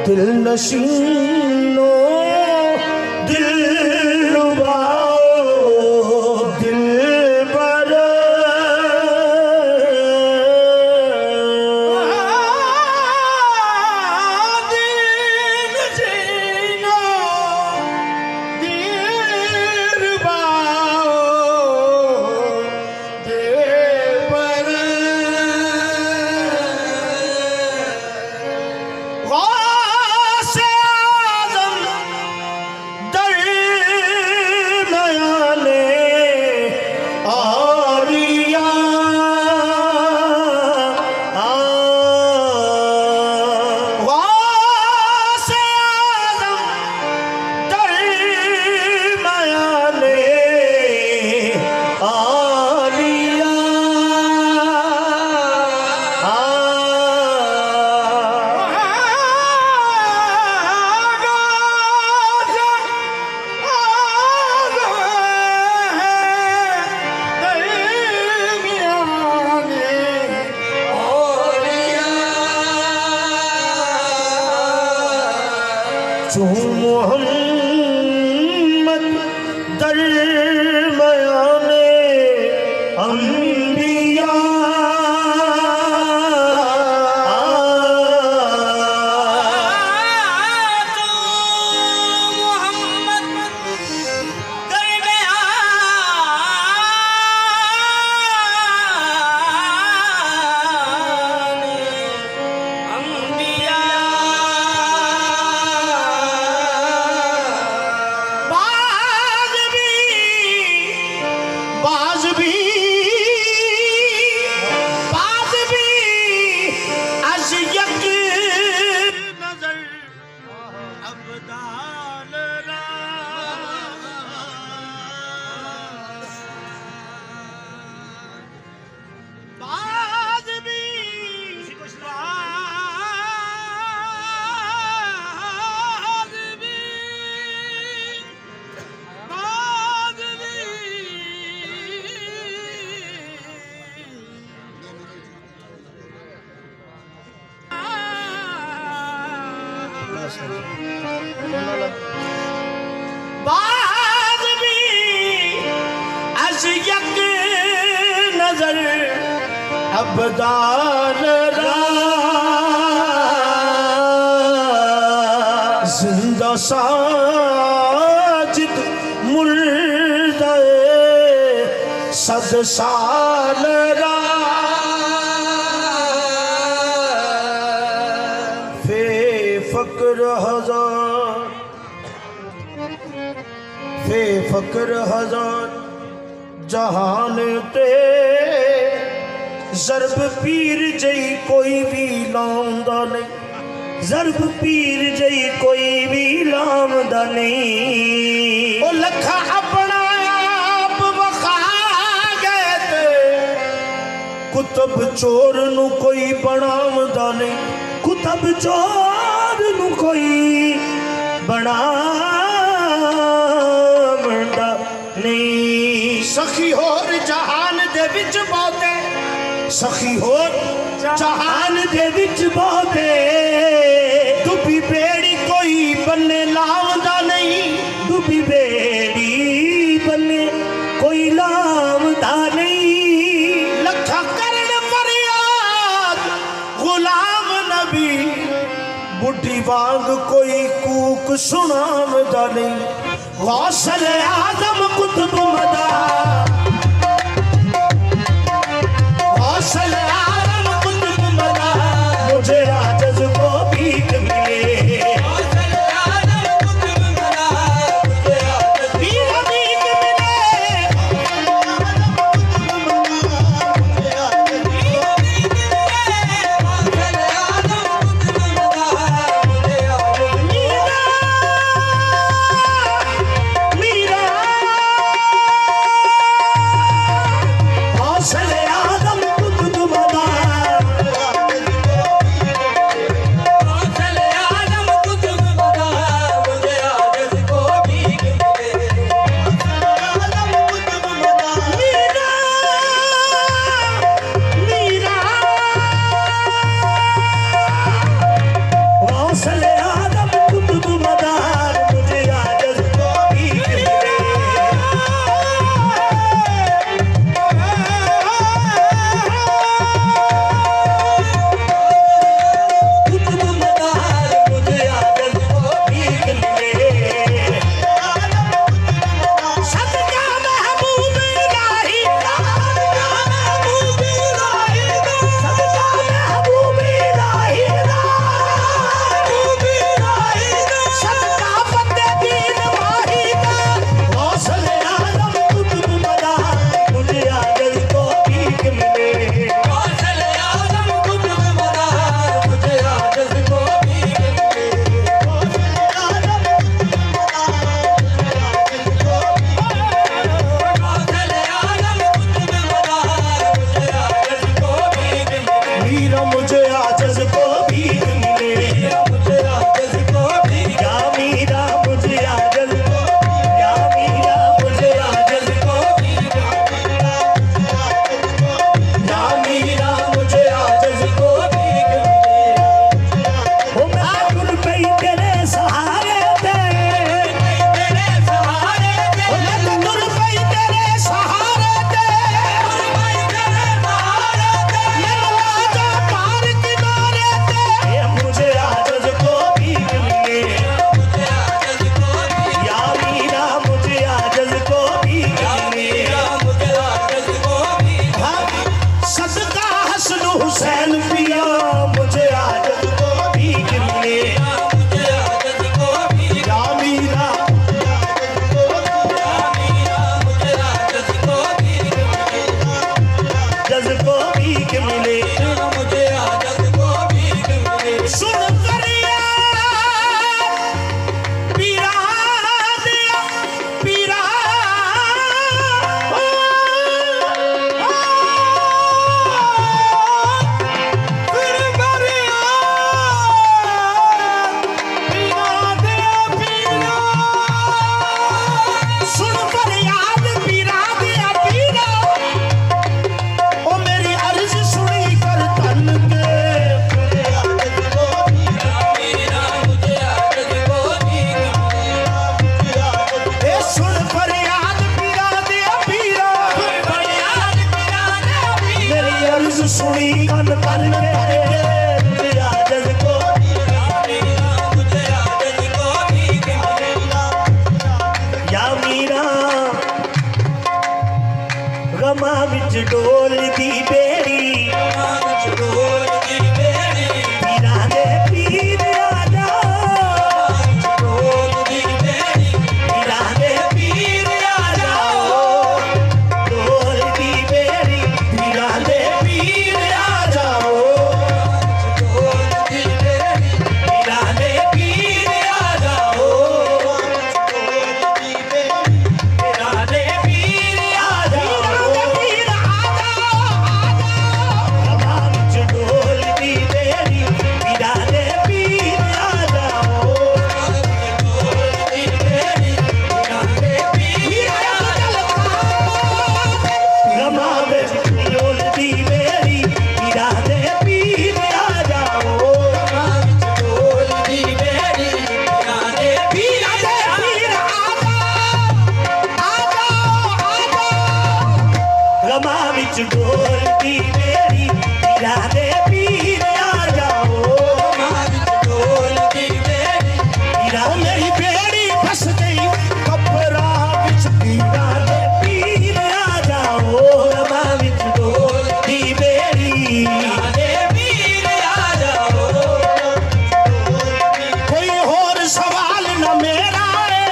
दिल नशीनो दिल लुभाओ दिल पर दिल नशीनो दिल लुभाओ दिल पर मोहम्मद दरमयाने अंबिया बाद भी अज यक नजर अबदार जिंदा साजिद मुर्दे सद साल फकर हजार जहान ते जरब पीर जई कोई भी लामदा नहीं जरब पीर जई कोई भी लामदा नहीं ओ लखा अपना आप वखा गए ते कुतब चोर नु कोई बनावदा नहीं कुतब चोर नु कोई बना सखी होर जहान दे विच बहुते सखी होर जहान दे विच बहुते डुबी बेड़ी कोई बन्ने लावदा नहीं डुबी बेड़ी बन्ने कोई लावदा नहीं लखा करन फरियाद गुलाम नबी बुढ़ी वांग कोई कूक सुनावदा नहीं गौसल आजम कुतुब मदा गौसल आजम कुतुब मदा मुझे आजज को भीख मिले गौसल आजम कुतुब मदा मुझे आजज भीख मिले मुझे आजज भीख मिले गौसल आजम कुतुब मदा मुझे आजज हौसले कर के आजज को या मीरा गमा विच डोल दी बेड़ी पीरा दे पीर आजा पीरा दे पीर आजा डोल दी बेड़ी पीरा दे पीर आजा पीरा दे पीर आजा पीरा दे पीर आजा गमा विच डोल दी बेड़ी पीरा दे पीर आजा गमा विच डोल दी बेड़ी पीरा दे पीर आजा गमा विच डोल दी बेड़ी पीरा दे पीर आजा पीरा मेरी बेड़ी फस गई कपड़ा विच पीरा दे पीर आजा गमा विच डोल दी बेड़ी कोई होर सवाल न मेरा है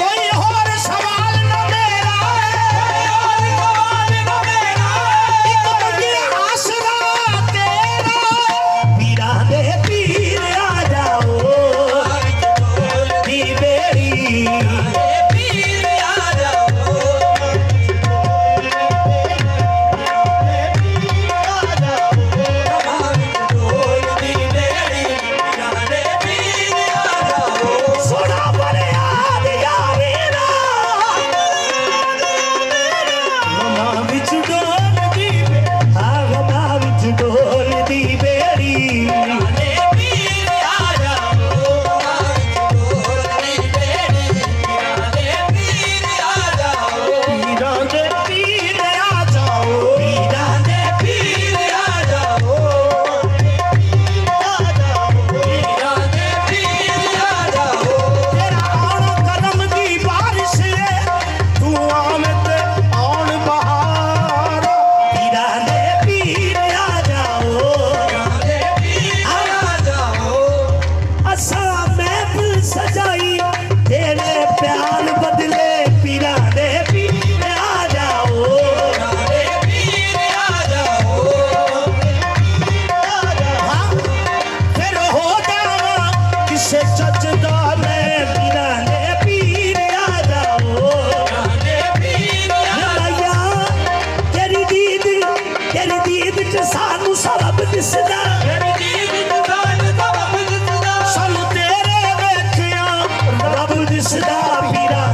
कोई होर सवाल न मेरा है एक मुझे आसरा तेरा पीरा दे पीर आ जाओ दी बेड़ी सोना पर याद यारे ना गमा विच डोल दी गमा विच डोल दी बेड़ी पीरा दे पीर आ जाओ पीरा दे पीर आ जाओ तेरा आउण करम दी बारिश है तू आमद आउण बहार पीरा दे पीर आ जाओ असा महफिल सजाई तेरे प्यार बदले पीरा दे पीर आ जाओ हाँ, फिर हो जावा किसे चचदा मैं पीरा दे पीर आ जाओ भैया तेरी दीद च सानू सबब दिसदा सानू तेरे वेखिया रब दिसदा पीरा